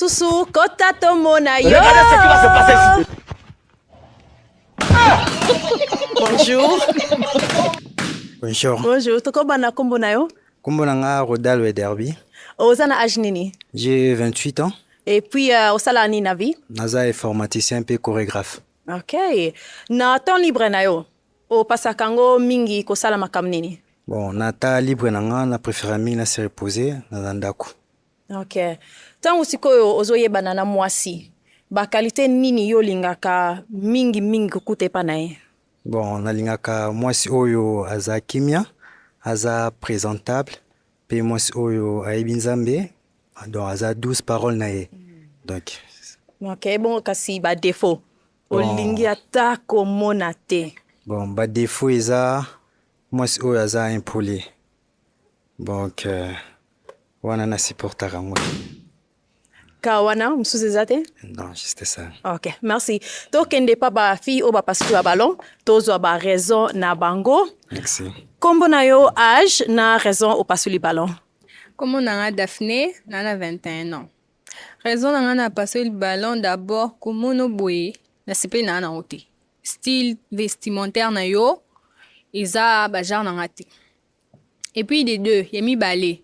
mosusu kota tomona yo. Regardez ce qui va se passer ici. Bonjour. Bonjour. Bonjour. Tokobana kombo na yo? Kombo nanga Rodal Wederby. Oza na âge nini? J'ai 28 ans. Et puis osala nini na vie? Naza informaticien pe chorégraphe. Ok. Na temps libre na yo, opasaka ngo mingi kosala makambo nini? Bon, na ta libre nanga na préféré mingi na se reposer na ndako. Ok. Tango sikoyo ozoyebana na mwasi, bakalite nini yo lingaka mingi kokute pa na ye? Bon, nalingaka mwasi oyo aza kimia, aza présentable, pe mwasi oyo ayebi nzambe, donc aza 12 paroles na ye. Donc. Ok, bon kasi ba défaut. Olingi ata komona te. Bon, ba défaut eza mwasi oyo aza impoli. Donc wana na supportaka moi. Kawana msuzi zate? Non, juste ça. Ok, merci. Tokende pa ba fille o ba pasu ya ballon, tozo ba raison na bango. Merci. Kombo na yo âge na raison o pasu li ballon. Comme nanga Daphné, nana 21 ans. Raison nanga na passer le ballon d'abord comme no boye, na sepe nana ote. Style vestimentaire na yo, isa ba genre nanga te. Et puis des deux, yemi balé.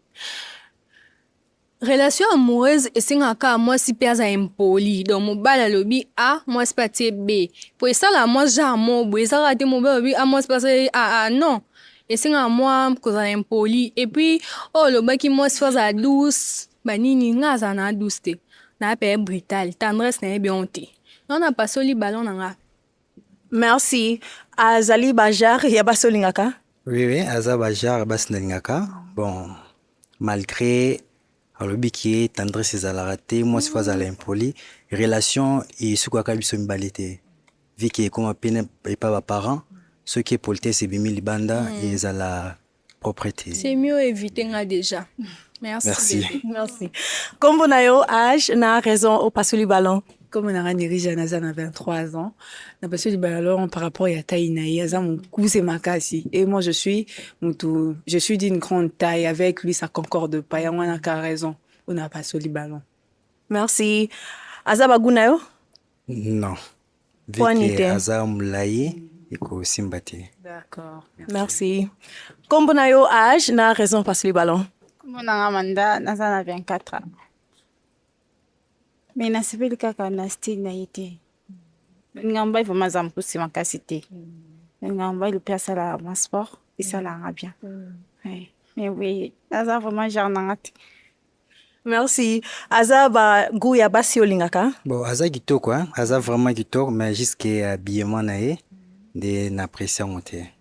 Relation amoureuse esengaka moi si pesa impoli donc mobala lobi a moi c'est pas B pour ça la moi genre mo boye ça raté mobala lobi a moi c'est pas non esenga moi cause impoli et puis oh le baki moi c'est faire douce banini ngaza na douce te na pe brutal tendresse na bien te on a pas soli ballon nanga. Merci. Azali bajar ya basolingaka? Oui, aza bajar basinalingaka. Bon, malgré alobi qui est tendresse ezalaka te moi si fois impoli relation et ce quoi biso mibale te vu que comme pene et pas parents ce qui est politesse et bimi libanda et ezala propreté. C'est mieux éviter nga déjà. Merci. Merci. Kombo na yo âge na raison au pasu li ballon. Comme on a dirigé à 23 ans, on a passé du ballon par rapport à Taïnaï, à mon cousin Makasi. Et moi, je suis d'une grande taille. Avec lui, ça concorde pas. Et on a qu'à raison. On a passé du ballon. Merci. Azaba Gunayo? Non. Vu que Aza Moulaye, il faut aussi me battre. D'accord. Merci. Kombo na yo âge na raison pasu li ballon. Comme on a Amanda, Nazana 24 ans. Mais na sibili kaka na style na ite. Ngamba il faut mazam pousser ma capacité. Ngamba il peut ça la sport et ça la bien. Ouais. Mais oui, ça vraiment genre nangati. Merci. Aza ba guya basi olingaka? Bon, Aza kitoko hein, Aza vraiment kitoko mais jusqu'à habillement na ye de n'apprécier monter.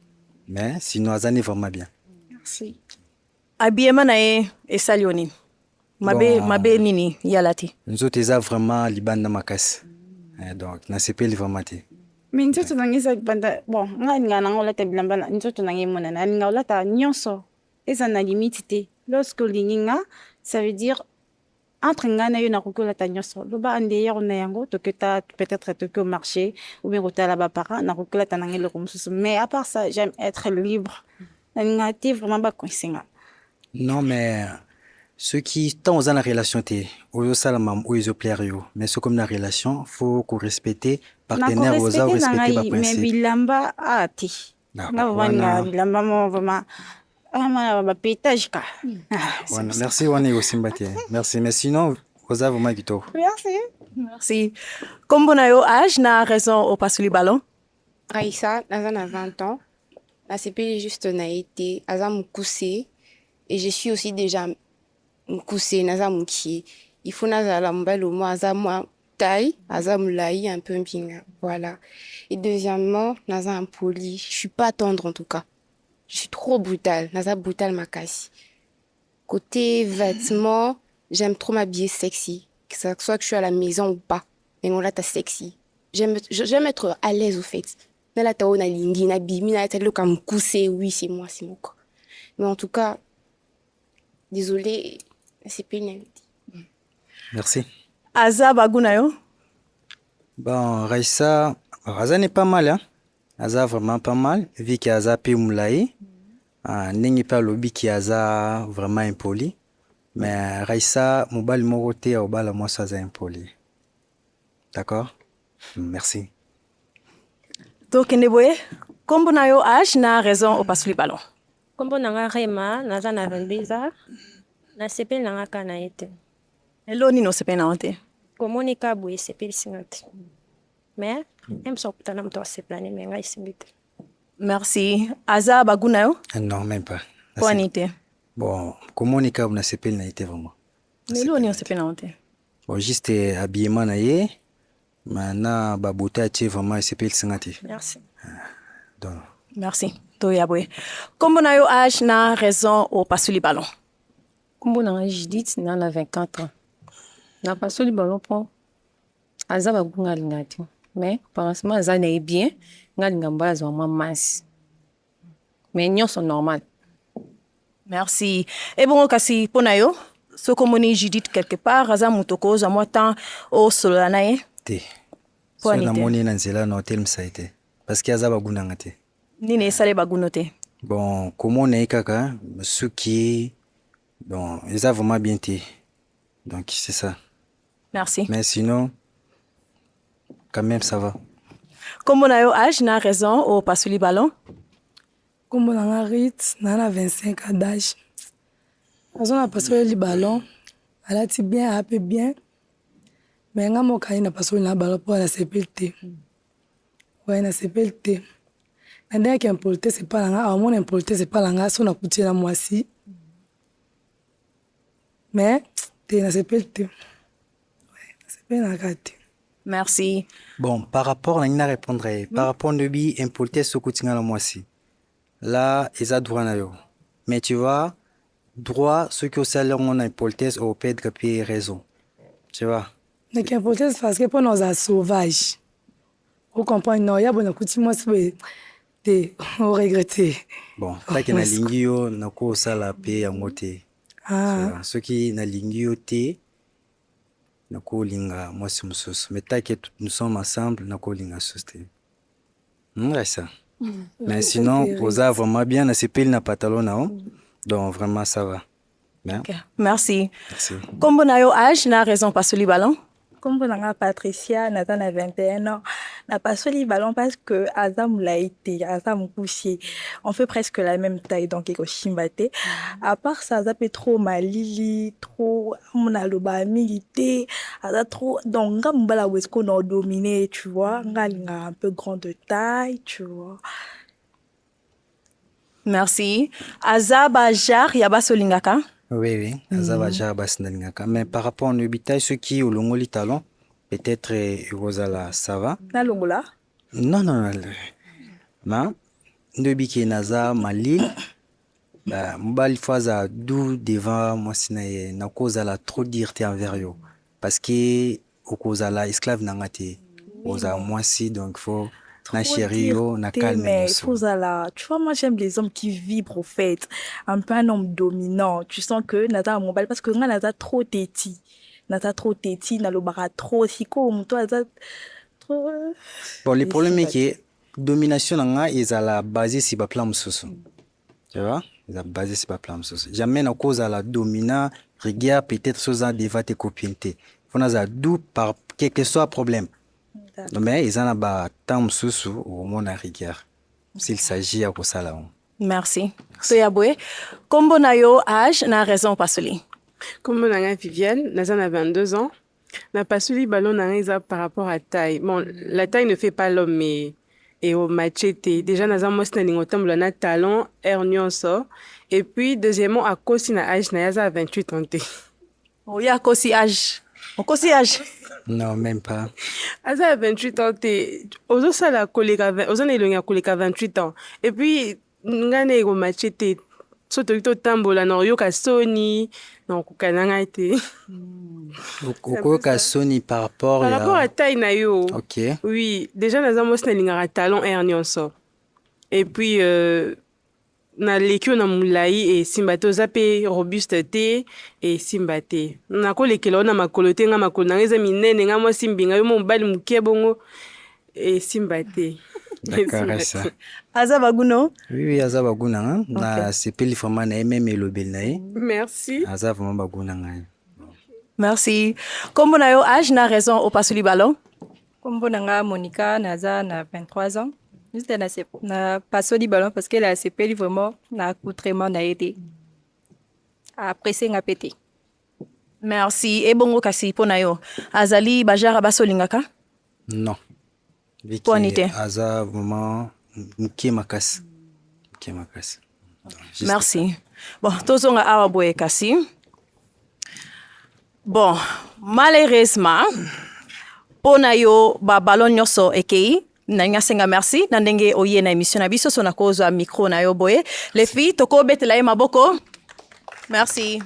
Mais sinon Aza n'est vraiment bien. Merci. Habillement na ye esalioni. Mabe nini yalati. Nzoto eza vraiment libanda makasi. Donc na sepeli vraiment te. Mais nzoto nangisa banda bon, nga ngola ta bilamba nzoto nangi mona na ngola ta nyonso. Eza na limite te. Lorsque linga, ça veut dire entre nga na yo na kokola ta nyonso. Loba ande yer na yango to que ta peut-être te au marché ou bien rota là-bas parent na kokola ta nangi le komsusu. Mais à part ça, j'aime être libre. Nga te vraiment ba konsinga. Non mais ceux qui sont dans la relation aux salamam ou aux plaire mais ce comme la relation faut qu'on respecte partenaire aux autres respecter pas principe. Mais bilamba ati. Na wana bilamba mo vraiment ba pétage ka. Merci wana aussi mbate. Merci mais sinon aux autres vraiment gito. Merci. Merci. Kombo na yo âge na raison au pasu li ballon. Raïssa, Nazana 20 ans. La CP juste na été Azam Koussé et je suis aussi déjà Mkousé, naza mouki. Il faut naza la mbalo moi aza moi taille, aza moulaï un peu bien. Voilà. Et deuxièmement, naza un poli. Je suis pas tendre en tout cas. Je suis trop brutale. Naza brutale ma casse. Côté vêtements, j'aime trop m'habiller sexy. Que ça soit que je suis à la maison ou pas. Mais on là t'as sexy. J'aime être à l'aise au fait. Là t'as on a lingi, na bimi, na t'as le comme Mkousé. Oui, c'est moi, c'est mon corps. Mais en tout cas, désolée. C'est pénible. Merci. Aza Bagunayo? Bon, Raissa, Aza n'est pas mal, hein. Aza vraiment pas mal. Vu qu'Aza peut moulaï, n'est pas lobby qui Aza vraiment impoli. Mais Raissa, mobile moroté au bal moi ça impoli. D'accord? Merci. Donc Ndeboye, kombo na yo âge na raison au pasuli ballon. Kombo nanga Rema, naza na 22 ans. Na sepeli nanga ka na ete. Elo nino sepe na onte. Komonika boye sepeli singate. Mais, même so kutana mtu aseplane mais ngai simbite. Merci. Aza baguna yo? Non, même pas. Po anite. Bon, comment on est capable de s'appeler na été vraiment? Elo nino sepe na onte. Bon, juste habillement na ye. Maintenant, babouta a vraiment s'appelle singati. Merci. Donc. Merci. To yaboye. Kombo na yo âge na raison au pasuli ballon. Kombo nanga Judith na 24 ans. Na pasoli ballon po. Aza bagunga lingati. Mais franchement aza na bien, ngalinga mbala zo ma masse. Mais nyon sont normal. Merci. Et bon kasi pona yo, so komoni Judith quelque part aza mutoko za motan au solana ye. Te. Po So na anite. moni na nzela na hotel msaite. Parce qu'il y a za baguna ngate. Nini sale baguno te. Bon, comment on est kaka, suki. Bon, ils ont vraiment bien été. Donc c'est ça. Merci. Mais sinon, quand même ça va. Kombo na yo âge na raison au pasuli ballon. Kombo nanga Rit, na 25 ans d'âge. Azo na pasoli ballon, alati bien, ape bien. Mais nga moka na pasoli na ballon pour la CPLT. Ouais, na CPLT. Nandé ki importé c'est pas langa, au mon importé c'est pas langa, so na kuti na mwasi. Mais te na CPLT. Ouais, na CPLT na kati. Merci. Bon, par rapport à la répondre, par rapport à Nubi, importé ce côté là moi aussi. Là, ils ont droit na yo. Mais tu vois, droit, ceux qui ont salaire on a importé au pède que raison. Tu vois. Mais qui importé c'est parce que pour nos sauvages. Vous comprenez non, ya bon kuti moi c'est te on regretter. Bon, là qui na lingio na ko sala pe ya ngote. Ah, Ceux qui na lingio te na ko linga moi c'est mususu. Mais t'as que nous sommes ensemble na ko linga soste. Ouais ça. Mais sinon, posa vraiment bien, na sepel na pantalon na on. Donc vraiment ça va. Bien. Okay. Merci. Merci. Kombo na yo âge na raison pasuli ballon. Kombo nanga Patricia, naza na 21 ans. Na pasoli ballon parce que aza mulaite, aza moukushi. On fait presque la même taille donc eko shimbate. À part ça, aza pe trop malili, trop mona loba milité, aza trop donc nga mbala wesko no dominé, tu vois, nga linga un peu grande de taille, tu vois. Merci. Aza bajar ya basolingaka. Oui, oui. Azaba jaba sinalingaka. Mais par rapport à l'habitat, ceux qui ont l'ongoli talon, peut-être Rosala, ça va. Na longola. Non, non, non. Mais, Ndobi qui est naza, Mali, bah, mbali faza d'où devant moi sinaye, na cause la trop dirté envers yo. Parce que, au cause la esclave nangate, osa moi si, donc faut, na chéri yo, na calme Mais so. Fozala, tu vois, moi j'aime les hommes qui vibrent au fait. Un peu un homme dominant. Tu sens que Nata mobile parce que nga Nata trop téti. Nata trop téti, Nalobara trop siko, toi Nata trop. Bon, le problème est que domination nanga ils à la base si ba plan mususu. Tu vois? Ils a basé si ba plan mususu. Jamais na cause à la domina, regarde peut-être chose à devant tes copines. Faut na d'où par quel que soit problème. Mais ils en a ba temps mususu au moins à rigueur. S'il s'agit à quoi ça là. Merci. To yabwe. Kombo na yo âge na raison pasuli. Kombo nanga Viviane, naza na 22 ans. Na pasuli ballon nanga par rapport à taille. Bon, la taille ne fait pas l'homme mais et au machete. Déjà naza moi na ningotam na talon, air nyonso. Et puis deuxièmement à cause na âge na yaza 28 ans. Oh ya kosi âge. O kosi âge. Non, même pas. Aza 28 ans ozo sala koleka ozo na ilonga koleka 28 ans. Et puis ngane go machete. Soto to tambola na yoka soni donc kananga été. Au cas Sony par rapport à taille na yo. OK. Oui, déjà naza mos na lingara talon air nyonso. Et puis na lekio na mulai et simbato zape robuste te et simbate. Na ko lekelo na makolote nga makolo na ngeza minene nga mo simbinga yo mo bali muke bongo et simbate. D'accord, ça. aza baguno Oui, aza baguna nga. Na sepeli vraiment na ye même elobeli na ye. Merci. Aza vraiment baguna nga. merci kombo na yo age na raison opasuli balon Kombo nanga Monica naza na 23 ans. Juste na pasoli ballon parce que la CPL vraiment na accoutrement na été. Après c'est nga pété. merci ebongo kasi mpo na yo azali bajara basolingaka Non. Vu Po ani te? aza vraiment mukie makasi. Mukie makasi. Juste- merci bon tozonga awa boye kasi bon malheureusement mpo na yo babalon nyonso ekei nalingi asenga merci na ndenge oye na émission na biso so na kozwa micro na yo boye les filles tokobetela ye maboko merci